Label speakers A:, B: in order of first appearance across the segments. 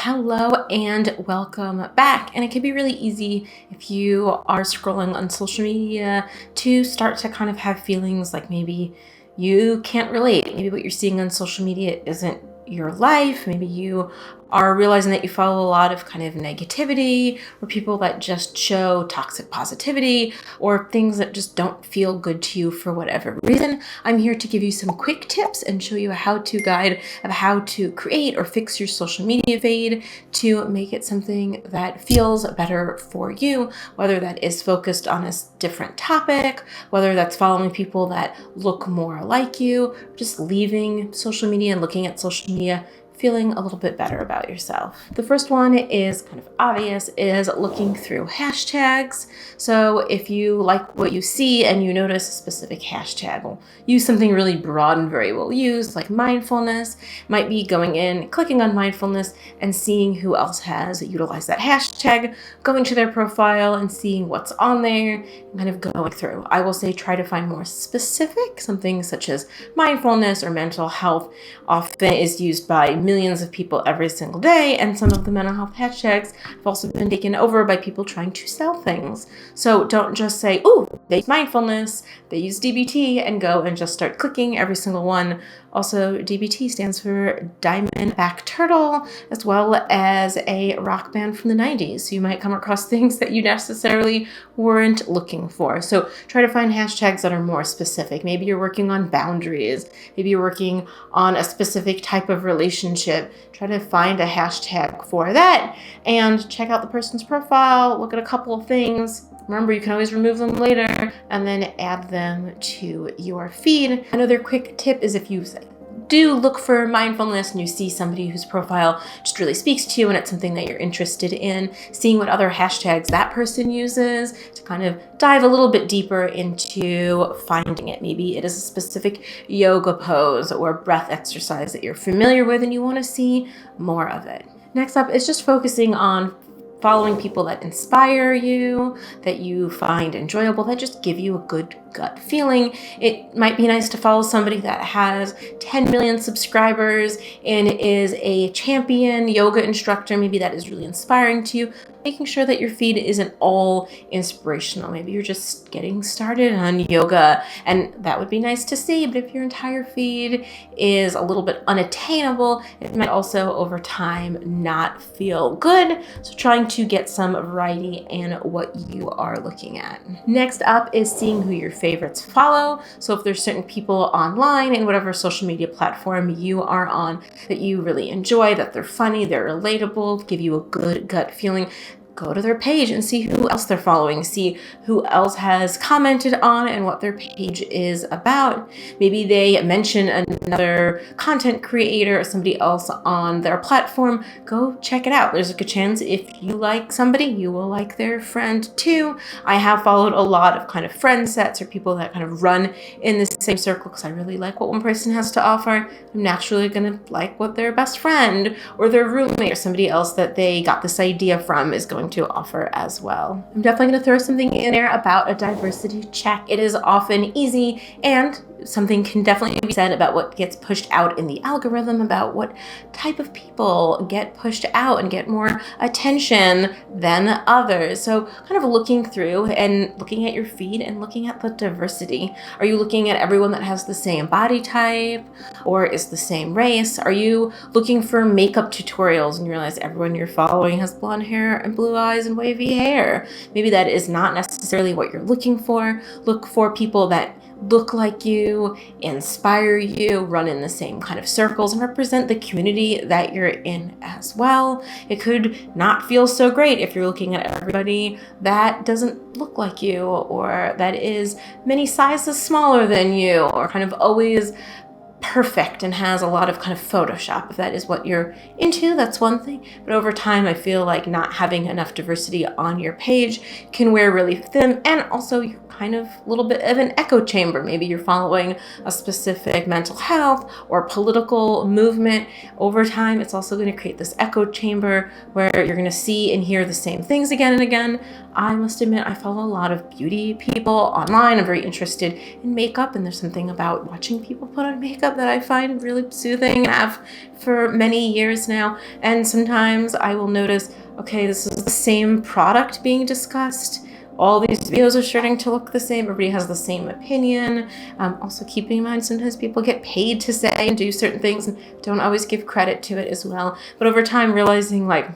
A: Hello and welcome back. And it can be really easy if you are scrolling on social media to start to kind of have feelings like maybe you can't relate. Maybe what you're seeing on social media isn't your life. Maybe you are realizing that you follow a lot of kind of negativity or people that just show toxic positivity or things that just don't feel good to you for whatever reason. I'm here to give you some quick tips and show you a how-to guide of how to create or fix your social media feed to make it something that feels better for you, whether that is focused on a different topic, whether that's following people that look more like you, just leaving social media and looking at social media feeling a little bit better about yourself. The first one is kind of obvious, is looking through hashtags. So if you like what you see and you notice a specific hashtag, we'll use something really broad and very well used, like mindfulness. Might be going in, clicking on mindfulness and seeing who else has utilized that hashtag, going to their profile and seeing what's on there and kind of going through. I will say try to find more specific, something such as mindfulness or mental health often is used by millions of people every single day, and some of the mental health hashtags have also been taken over by people trying to sell things. So don't just say, "Ooh, they use mindfulness, they use DBT," and go and just start clicking every single one. Also, DBT stands for Diamondback Turtle, as well as a rock band from the 90s. So you might come across things that you necessarily weren't looking for. So try to find hashtags that are more specific. Maybe you're working on boundaries. Maybe you're working on a specific type of relationship. Try to find a hashtag for that and check out the person's profile, look at a couple of things. Remember, you can always remove them later and then add them to your feed. Another quick tip is if you do look for mindfulness and you see somebody whose profile just really speaks to you and it's something that you're interested in, seeing what other hashtags that person uses to kind of dive a little bit deeper into finding it. Maybe it is a specific yoga pose or breath exercise that you're familiar with and you want to see more of it. Next up is just focusing on following people that inspire you, that you find enjoyable, that just give you a good gut feeling. It might be nice to follow somebody that has 10 million subscribers and is a champion yoga instructor. Maybe that is really inspiring to you. Making sure that your feed isn't all inspirational. Maybe you're just getting started on yoga and that would be nice to see. But if your entire feed is a little bit unattainable, it might also over time not feel good. So trying to get some variety in what you are looking at. Next up is seeing who your favorites follow. So if there's certain people online in whatever social media platform you are on that you really enjoy, that they're funny, they're relatable, give you a good gut feeling, go to their page and see who else they're following, see who else has commented on and what their page is about. Maybe they mention another content creator or somebody else on their platform. Go check it out. There's a good chance if you like somebody, you will like their friend too. I have followed a lot of kind of friend sets or people that kind of run in the same circle because I really like what one person has to offer. I'm naturally going to like what their best friend or their roommate or somebody else that they got this idea from is going to offer as well. I'm definitely going to throw something in there about a diversity check. It is often easy and something can definitely be said about what gets pushed out in the algorithm, about what type of people get pushed out and get more attention than others. So kind of looking through and looking at your feed and looking at the diversity. Are you looking at everyone that has the same body type or is the same race? Are you looking for makeup tutorials and you realize everyone you're following has blonde hair and blue eyes and wavy hair? Maybe that is not necessarily what you're looking for. Look for people that look like you, inspire you, run in the same kind of circles, and represent the community that you're in as well. It could not feel so great if you're looking at everybody that doesn't look like you or that is many sizes smaller than you or kind of always perfect and has a lot of kind of Photoshop. If that is what you're into, that's one thing. But over time, I feel like not having enough diversity on your page can wear really thin, and also you're kind of a little bit of an echo chamber. Maybe you're following a specific mental health or political movement. Over time, it's also going to create this echo chamber where you're going to see and hear the same things again and again. I must admit, I follow a lot of beauty people online. I'm very interested in makeup, and there's something about watching people put on makeup that I find really soothing and have for many years now. And sometimes I will notice, okay, this is the same product being discussed. All these videos are starting to look the same. Everybody has the same opinion. Also keeping in mind, sometimes people get paid to say and do certain things and don't always give credit to it as well. But over time, realizing like,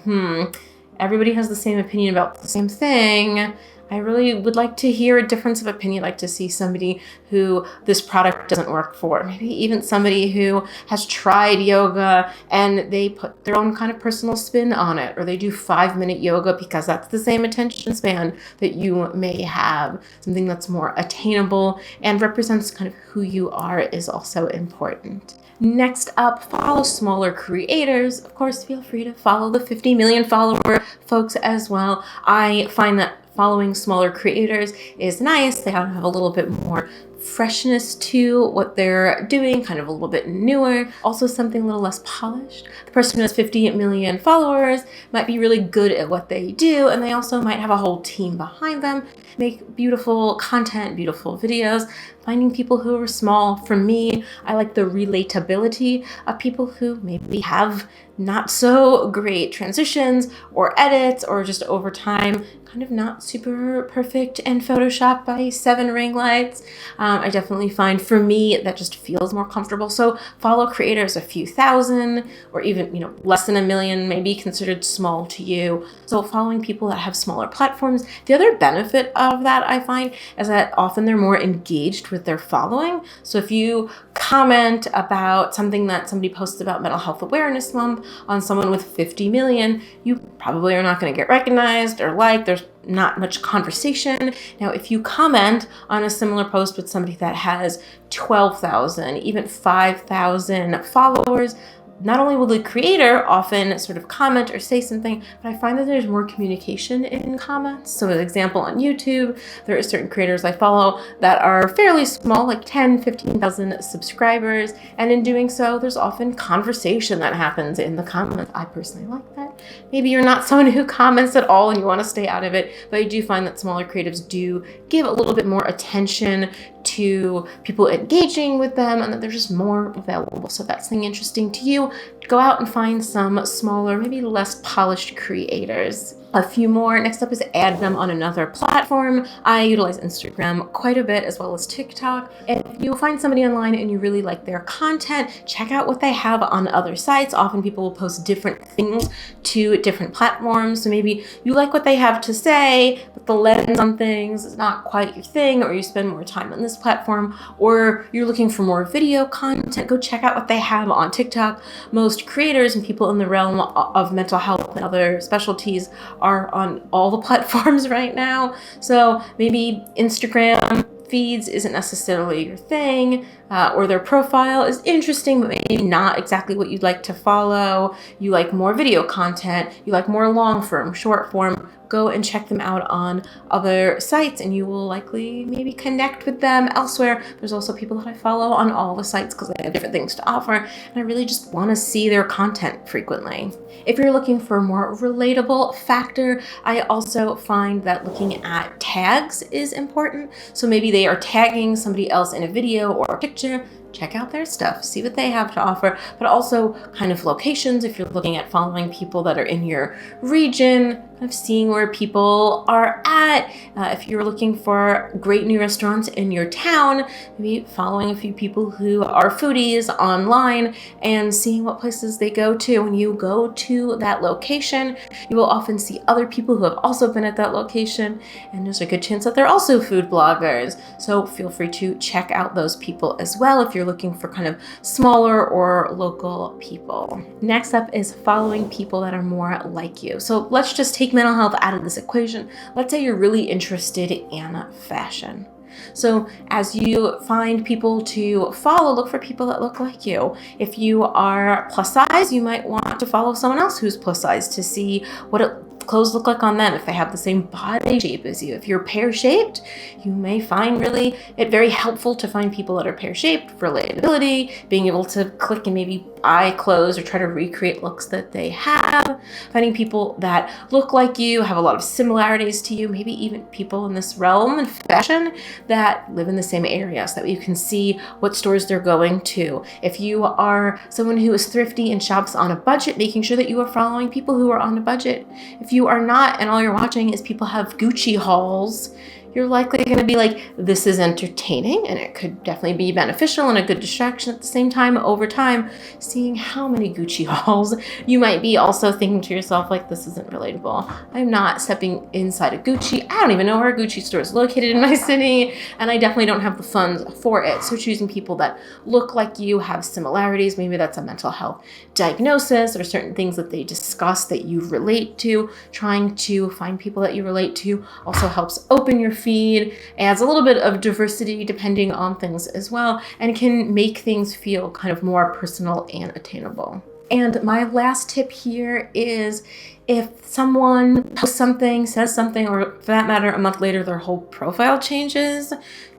A: everybody has the same opinion about the same thing. I really would like to hear a difference of opinion. I'd like to see somebody who this product doesn't work for. Maybe even somebody who has tried yoga and they put their own kind of personal spin on it, or they do 5-minute yoga because that's the same attention span that you may have. Something that's more attainable and represents kind of who you are is also important. Next up, follow smaller creators. Of course, feel free to follow the 50 million follower folks as well. I find that following smaller creators is nice. They have a little bit more freshness to what they're doing, kind of a little bit newer, also something a little less polished. The person who has 50 million followers might be really good at what they do, and they also might have a whole team behind them, make beautiful content, beautiful videos. Finding people who are small, for me, I like the relatability of people who maybe have not so great transitions or edits, or just over time kind of not super perfect and photoshopped by 7 ring lights. I definitely find for me that just feels more comfortable. So follow creators a few thousand, or even less than 1 million, maybe considered small to you. So following people that have smaller platforms. The other benefit of that I find is that often they're more engaged with their following. So if you comment about something that somebody posts about Mental Health Awareness Month on someone with 50 million, you probably are not going to get recognized or liked. There's not much conversation. Now, if you comment on a similar post with somebody that has 12,000, even 5,000 followers, not only will the creator often sort of comment or say something, but I find that there's more communication in comments. So an example, on YouTube, there are certain creators I follow that are fairly small, like 10, 15,000 subscribers. And in doing so, there's often conversation that happens in the comments. I personally like that. Maybe you're not someone who comments at all and you want to stay out of it, but I do find that smaller creatives do give a little bit more attention to people engaging with them, and that they're just more available. So if that's something interesting to you, go out and find some smaller, maybe less polished creators. A few more. Next up is add them on another platform. I utilize Instagram quite a bit, as well as TikTok. If you find somebody online and you really like their content, check out what they have on other sites. Often people will post different things to different platforms. So maybe you like what they have to say, but the lens on things is not quite your thing, or you spend more time on this platform, or you're looking for more video content. Go check out what they have on TikTok. Most creators and people in the realm of mental health and other specialties are on all the platforms right now. So maybe Instagram feeds isn't necessarily your thing, or their profile is interesting, but maybe not exactly what you'd like to follow. You like more video content, you like more long form, short form. Go and check them out on other sites, and you will likely maybe connect with them elsewhere. There's also people that I follow on all the sites because they have different things to offer, and I really just want to see their content frequently. If you're looking for a more relatable factor, I also find that looking at tags is important. So maybe they are tagging somebody else in a video or a picture. Check out their stuff, see what they have to offer, but also kind of locations. If you're looking at following people that are in your region, kind of seeing where people are at. If you're looking for great new restaurants in your town, maybe following a few people who are foodies online and seeing what places they go to. When you go to that location, you will often see other people who have also been at that location, and there's a good chance that they're also food bloggers. So feel free to check out those people as well if you're looking for kind of smaller or local people. Next up is following people that are more like you. So let's just take mental health out of this equation. Let's say you're really interested in fashion. So as you find people to follow, look for people that look like you. If you are plus size, you might want to follow someone else who's plus size to see what clothes look like on them, if they have the same body shape as you. If you're pear-shaped, you may find it very helpful to find people that are pear-shaped, relatability, being able to click and maybe eye close or try to recreate looks that they have, finding people that look like you, have a lot of similarities to you, maybe even people in this realm and fashion that live in the same area so that you can see what stores they're going to. If you are someone who is thrifty and shops on a budget, making sure that you are following people who are on a budget. If you are not and all you're watching is people have Gucci hauls, you're likely going to be like, this is entertaining, and it could definitely be beneficial and a good distraction at the same time. Over time, seeing how many Gucci hauls, you might be also thinking to yourself, like, this isn't relatable. I'm not stepping inside a Gucci. I don't even know where a Gucci store is located in my city, and I definitely don't have the funds for it. So choosing people that look like you, have similarities, maybe that's a mental health diagnosis or certain things that they discuss that you relate to, trying to find people that you relate to also helps open your feed, adds a little bit of diversity depending on things as well, and can make things feel kind of more personal and attainable. And my last tip here is if someone posts something, says something, or for that matter, a month later, their whole profile changes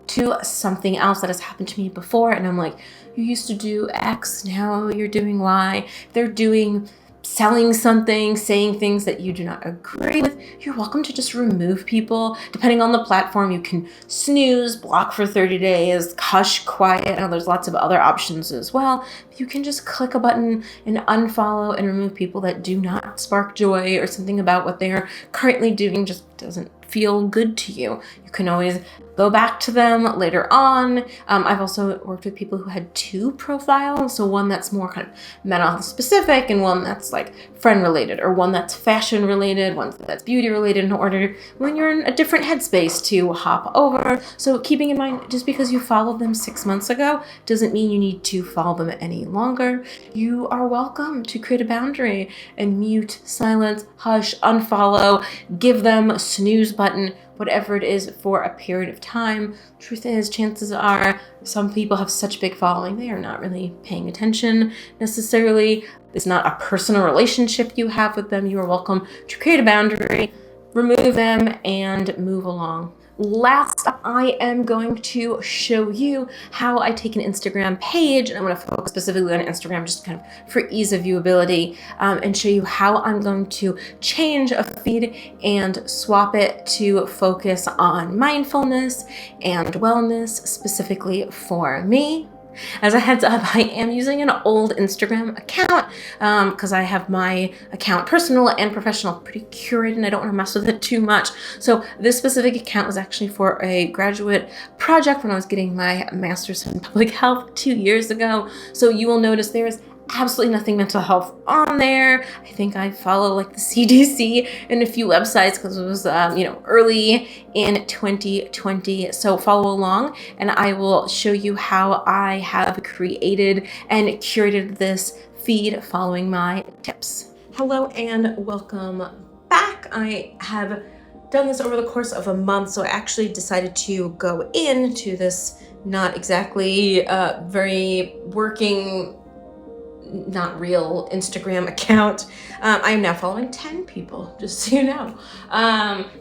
A: to something else that has happened to me before, and I'm like, you used to do X, now you're doing Y. They're selling something, saying things that you do not agree with, you're welcome to just remove people. Depending on the platform, you can snooze, block for 30 days, hush, quiet. I know there's lots of other options as well. You can just click a button and unfollow and remove people that do not spark joy, or something about what they're currently doing just doesn't feel good to you. You can always go back to them later on. I've also worked with people who had two profiles. So one that's more kind of mental health specific, and one that's like friend related, or one that's fashion related, one that's beauty related, in order when you're in a different headspace to hop over. So keeping in mind, just because you followed them 6 months ago doesn't mean you need to follow them any longer. You are welcome to create a boundary and mute, silence, hush, unfollow, give them a snooze button, whatever it is, for a period of time. Truth is, chances are some people have such big following, they are not really paying attention necessarily. It's not a personal relationship you have with them. You are welcome to create a boundary, remove them, and move along. Last, I am going to show you how I take an Instagram page, and I'm going to focus specifically on Instagram just kind of for ease of viewability, and show you how I'm going to change a feed and swap it to focus on mindfulness and wellness specifically for me. As a heads up, I am using an old Instagram account because I have my account, personal and professional, pretty curated, and I don't want to mess with it too much. So this specific account was actually for a graduate project when I was getting my master's in public health 2 years ago. So you will notice there is absolutely nothing mental health on there. I think I follow like the CDC and a few websites because it was early in 2020. So follow along, and I will show you how I have created and curated this feed following my tips. Hello and welcome back. I have done this over the course of a month, so I actually decided to go into this not exactly very working, not real Instagram account. I am now following 10 people, just so you know.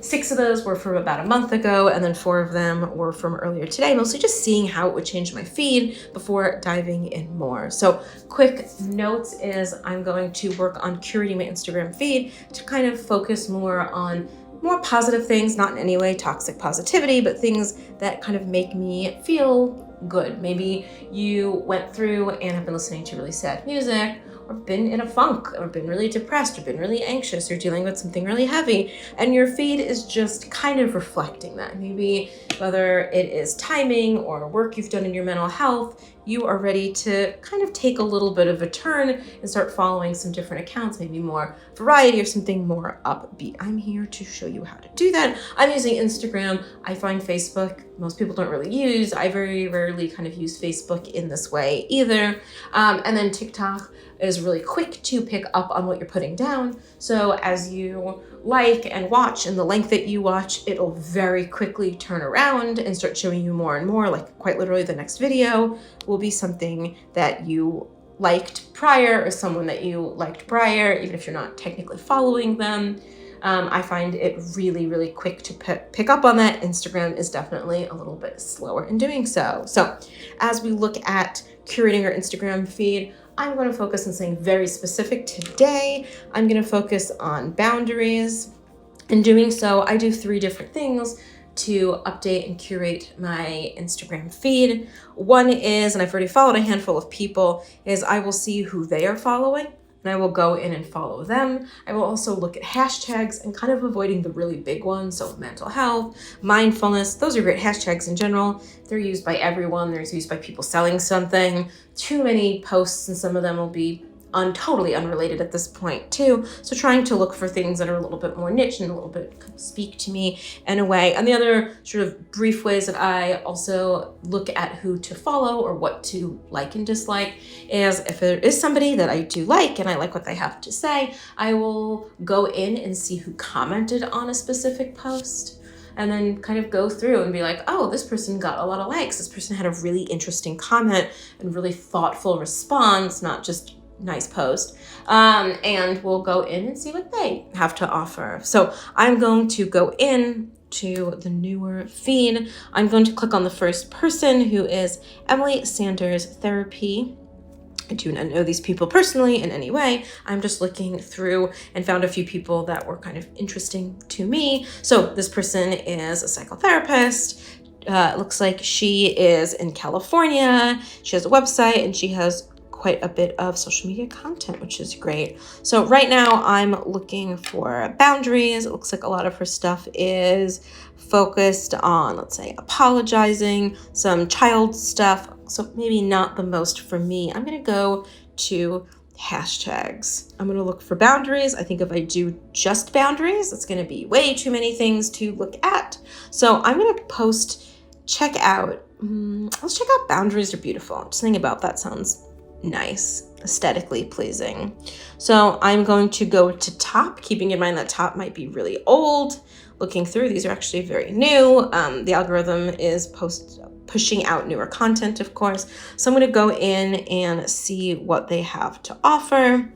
A: 6 of those were from about a month ago, and then 4 of them were from earlier today, mostly just seeing how it would change my feed before diving in more. So quick notes is I'm going to work on curating my Instagram feed to kind of focus more on more positive things, not in any way toxic positivity, but things that kind of make me feel good. Maybe you went through and have been listening to really sad music, or been in a funk, or been really depressed, or been really anxious, or dealing with something really heavy, and your feed is just kind of reflecting that. Maybe whether it is timing or work you've done in your mental health, you are ready to kind of take a little bit of a turn and start following some different accounts, maybe more variety or something more upbeat. I'm here to show you how to do that. I'm using Instagram. I find Facebook, most people don't really use. I very rarely kind of use Facebook in this way either. And then TikTok is really quick to pick up on what you're putting down. So as you like and watch, and the length that you watch, it'll very quickly turn around and start showing you more and more. Like quite literally the next video will be something that you liked prior, or someone that you liked prior, even if you're not technically following them. I find it really, really quick to pick up on that. Instagram is definitely a little bit slower in doing so. So as we look at curating our Instagram feed, I'm going to focus on something very specific today. I'm going to focus on boundaries. In doing so, I do 3 different things to update and curate my Instagram feed. One is, and I've already followed a handful of people, is I will see who they are following and I will go in and follow them. I will also look at hashtags and kind of avoiding the really big ones. So mental health, mindfulness, those are great hashtags in general. They're used by everyone. They're used by people selling something. Too many posts and some of them will be totally unrelated at this point too. So trying to look for things that are a little bit more niche and a little bit speak to me in a way. And the other sort of brief ways that I also look at who to follow or what to like and dislike is if there is somebody that I do like and I like what they have to say, I will go in and see who commented on a specific post. And then kind of go through and be like, oh, this person got a lot of likes. This person had a really interesting comment and really thoughtful response, not just nice post. And we'll go in and see what they have to offer. So I'm going to go in to the newer feed. I'm going to click on the first person, who is Emily Sanders Therapy. I do not know these people personally in any way. I'm just looking through and found a few people that were kind of interesting to me. So this person is a psychotherapist. It looks like she is in California. She has a website and she has quite a bit of social media content, which is great. So right now I'm looking for boundaries. It looks like a lot of her stuff is focused on, let's say, apologizing, some child stuff. So maybe not the most for me. I'm going to go to hashtags. I'm going to look for boundaries. I think if I do just boundaries, it's going to be way too many things to look at. So I'm going to post, check out, let's check out boundaries are beautiful. Just thinking about that sounds nice, aesthetically pleasing. So I'm going to go to top, keeping in mind that top might be really old. Looking through, these are actually very new. The algorithm is pushing out newer content, of course. So I'm going to go in and see what they have to offer.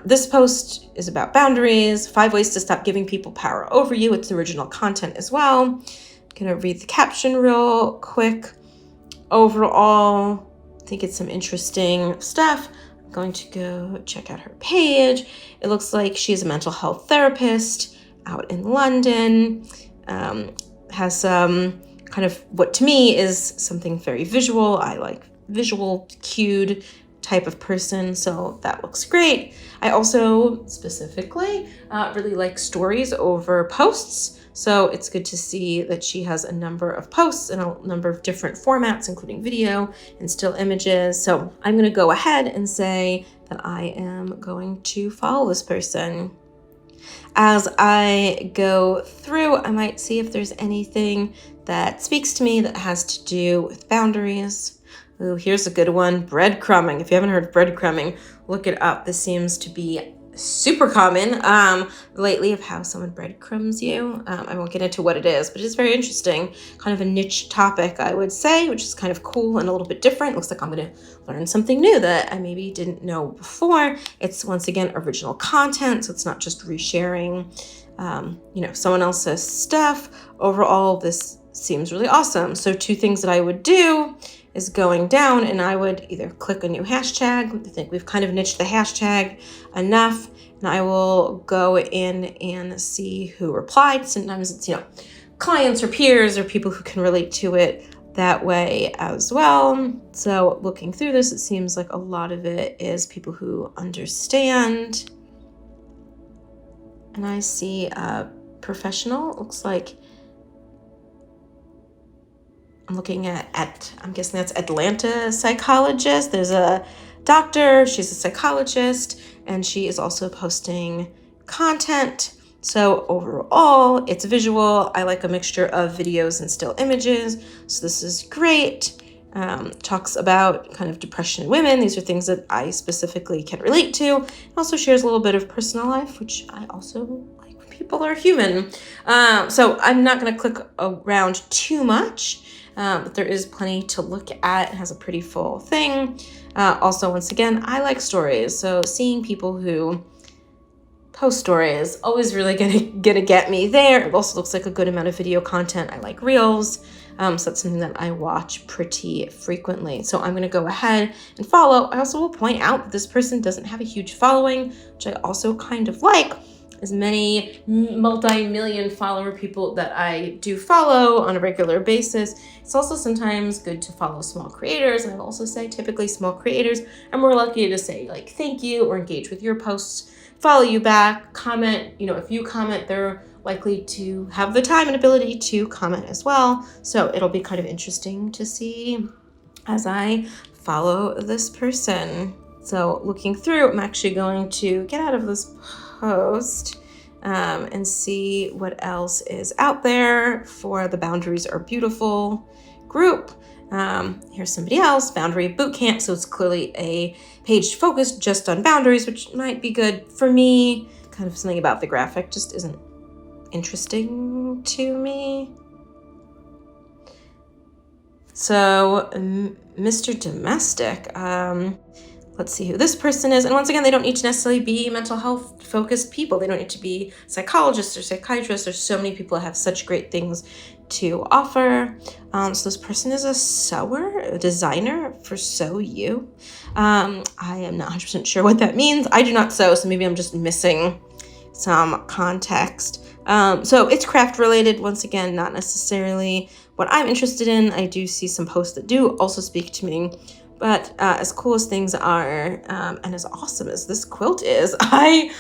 A: This post is about boundaries, 5 ways to stop giving people power over you. It's original content as well. I'm going to read the caption real quick. Overall, I think it's some interesting stuff. I'm going to go check out her page. It looks like she's a mental health therapist out in London. Has some kind of what to me is something very visual. I like visual cued type of person, so that looks great. I also specifically really like stories over posts. So it's good to see that she has a number of posts in a number of different formats, including video and still images. So I'm going to go ahead and say that I am going to follow this person. As I go through, I might see if there's anything that speaks to me that has to do with boundaries. Ooh, here's a good one, breadcrumbing. If you haven't heard of breadcrumbing, look it up. This seems to be super common lately, of how someone breadcrumbs you. I won't get into what it is, but it's very interesting. Kind of a niche topic, I would say, which is kind of cool and a little bit different. Looks like I'm going to learn something new that I maybe didn't know before. It's, once again, original content, so it's not just resharing, someone else's stuff. Overall, this seems really awesome. So 2 things that I would do is going down, and I would either click a new hashtag. I think we've kind of niched the hashtag enough, and I will go in and see who replied. Sometimes it's, clients or peers or people who can relate to it that way as well. So looking through this, it seems like a lot of it is people who understand. And I see a professional. It looks like I'm looking at I'm guessing that's Atlanta psychologist. There's a doctor, she's a psychologist, and she is also posting content. So overall, it's visual. I like a mixture of videos and still images. So this is great. Talks about kind of depression in women. These are things that I specifically can relate to. And also shares a little bit of personal life, which I also like when people are human. So I'm not going to click around too much. But there is plenty to look at. It has a pretty full thing. Also, once again, I like stories. So seeing people who post stories always really gonna get me there. It also looks like a good amount of video content. I like reels. So that's something that I watch pretty frequently. So I'm going to go ahead and follow. I also will point out that this person doesn't have a huge following, which I also kind of like. As many multi-million follower people that I do follow on a regular basis, it's also sometimes good to follow small creators. And I'll also say typically small creators are more likely to say like thank you or engage with your posts, follow you back, comment. If you comment, they're likely to have the time and ability to comment as well. So it'll be kind of interesting to see as I follow this person. So looking through, I'm actually going to get out of this post and see what else is out there for the Boundaries Are Beautiful group. Here's somebody else, Boundary Bootcamp. So it's clearly a page focused just on boundaries, which might be good for me. Kind of something about the graphic just isn't interesting to me. So Mr. Domestic, let's see who this person is. And once again, they don't need to necessarily be mental health focused people. They don't need to be psychologists or psychiatrists. There's so many people that have such great things to offer. So this person is a sewer, a designer for Sew You. I am not 100% sure what that means. I do not sew, so maybe I'm just missing some context. So it's craft related. Once again, not necessarily what I'm interested in. I do see some posts that do also speak to me. But as cool as things are, and as awesome as this quilt is, I'm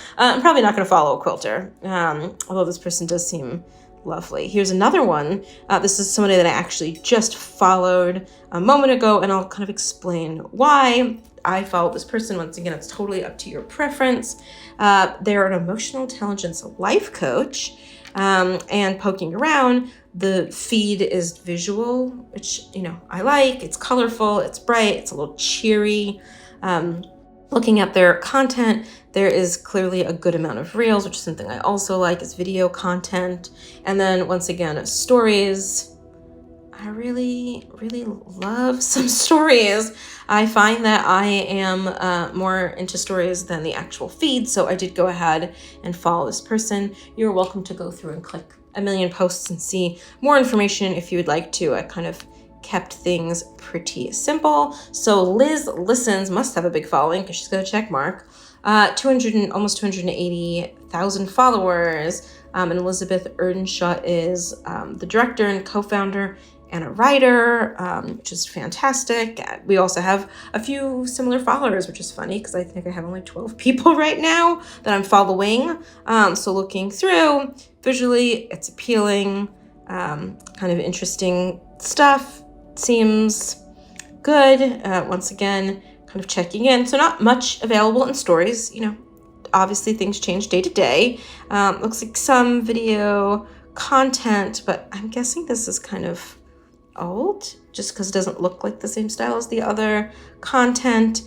A: probably not going to follow a quilter, although this person does seem lovely. Here's another one. This is somebody that I actually just followed a moment ago, and I'll kind of explain why I followed this person. Once again, it's totally up to your preference. They're an emotional intelligence life coach, and poking around, the feed is visual, which, I like. It's colorful, it's bright, it's a little cheery. Looking at their content, there is clearly a good amount of reels, which is something I also like, is video content. And then once again, stories. I really, really love some stories. I find that I am more into stories than the actual feed, so I did go ahead and follow this person. You're welcome to go through and click a million posts and see more information if you would like to. I kind of kept things pretty simple. So Liz Listens must have a big following because she's got a check mark. Almost 280,000 followers. And Elizabeth Erdenshaw is the director and co-founder and a writer, which is fantastic. We also have a few similar followers, which is funny because I think I have only 12 people right now that I'm following. So looking through, visually, it's appealing, kind of interesting stuff, seems good. Once again, kind of checking in. So not much available in stories, obviously things change day to day. Looks like some video content, but I'm guessing this is kind of old just because it doesn't look like the same style as the other content.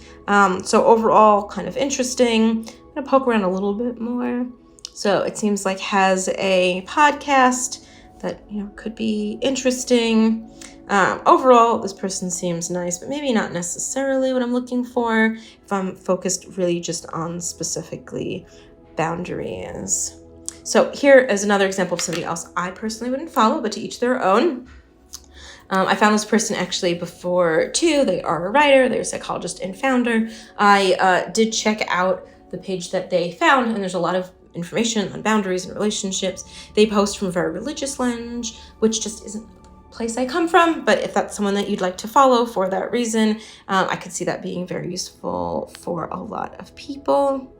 A: So overall, kind of interesting. I'm gonna poke around a little bit more. So it seems like has a podcast that could be interesting. Overall, this person seems nice, but maybe not necessarily what I'm looking for if I'm focused really just on specifically boundaries. So here is another example of somebody else I personally wouldn't follow, but to each their own. I found this person actually before too. They are a writer, they're a psychologist and founder. I did check out the page that they found, and there's a lot of information on boundaries and relationships. They post from a very religious lens, which just isn't the place I come from. But if that's someone that you'd like to follow for that reason, I could see that being very useful for a lot of people.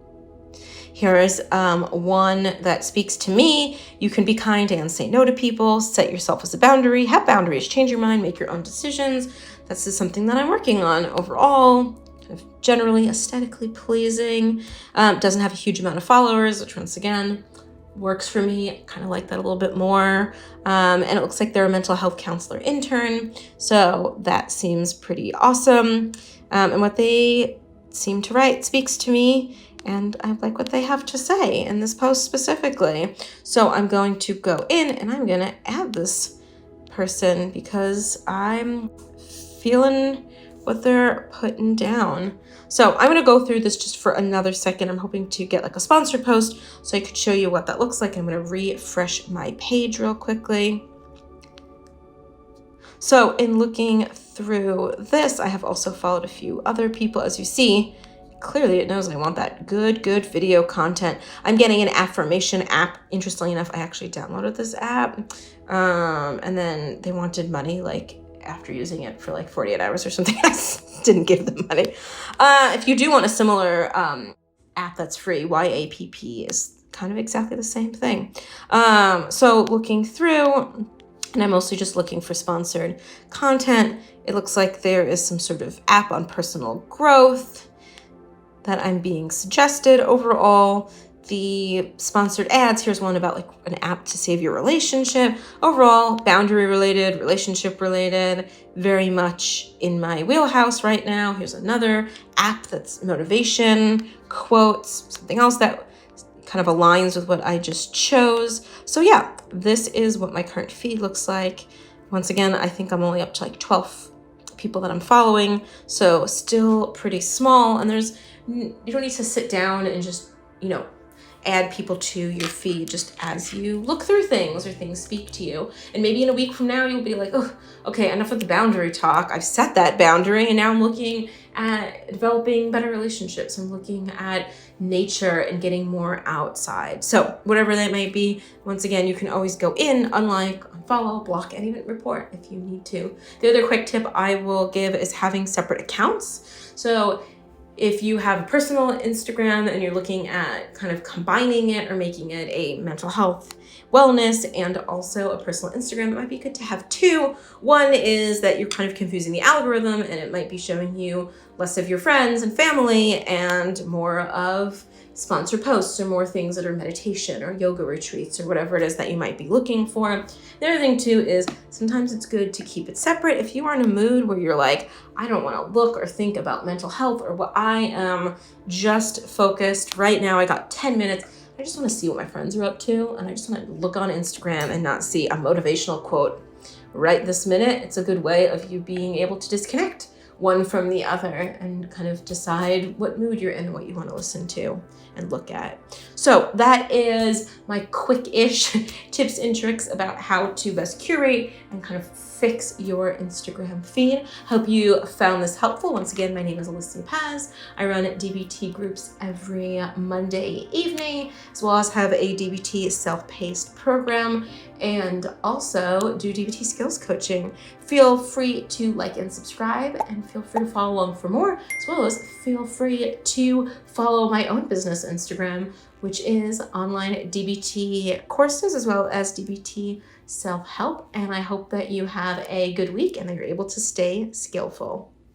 A: Here is one that speaks to me. You can be kind and say no to people. Set yourself as a boundary. Have boundaries. Change your mind. Make your own decisions. This is something that I'm working on overall. Kind of generally aesthetically pleasing. Doesn't have a huge amount of followers, which once again works for me. I kind of like that a little bit more. And it looks like they're a mental health counselor intern. So that seems pretty awesome. And what they seem to write speaks to me. And I like what they have to say in this post specifically. So I'm going to go in and I'm going to add this person because I'm feeling what they're putting down. So I'm going to go through this just for another second. I'm hoping to get like a sponsored post so I could show you what that looks like. I'm going to refresh my page real quickly. So in looking through this, I have also followed a few other people. As you see, clearly it knows I want that good video content. I'm getting an affirmation app. Interestingly enough, I actually downloaded this app. And then they wanted money, like after using it for like 48 hours or something. I didn't give them money. If you do want a similar app that's free, YAPP is kind of exactly the same thing. So looking through, and I'm mostly just looking for sponsored content. It looks like there is some sort of app on personal growth that I'm being suggested. Overall, the sponsored ads, here's one about like an app to save your relationship. Overall, boundary related, relationship related, very much in my wheelhouse right now. Here's another app that's motivation, quotes, something else that kind of aligns with what I just chose. So yeah, this is what my current feed looks like. Once again, I think I'm only up to like 12 people that I'm following, so still pretty small. And you don't need to sit down and just, add people to your feed just as you look through things or things speak to you. And maybe in a week from now, you'll be like, oh, okay, enough of the boundary talk. I've set that boundary and now I'm looking at developing better relationships. I'm looking at nature and getting more outside. So whatever that might be, once again, you can always go in, unlike, unfollow, block, and even report if you need to. The other quick tip I will give is having separate accounts. So if you have a personal Instagram and you're looking at kind of combining it or making it a mental health, wellness, and also a personal Instagram, it might be good to have two. One is that you're kind of confusing the algorithm and it might be showing you less of your friends and family and more of sponsored posts or more things that are meditation or yoga retreats or whatever it is that you might be looking for. The other thing too is sometimes it's good to keep it separate. If you are in a mood where you're like, I don't want to look or think about mental health, or what, I am just focused right now, I got 10 minutes, I just want to see what my friends are up to, and I just want to look on Instagram and not see a motivational quote right this minute. It's a good way of you being able to disconnect one from the other and kind of decide what mood you're in and what you want to listen to and look at. So that is my quick-ish tips and tricks about how to best curate and kind of fix your Instagram feed. Hope you found this helpful. Once again, my name is Alicia Paz. I run DBT groups every Monday evening, as well as have a DBT self-paced program and also do DBT skills coaching. Feel free to like and subscribe, and feel free to follow along for more, as well as feel free to follow my own business Instagram, which is online DBT courses as well as DBT self-help. And I hope that you have a good week and that you're able to stay skillful.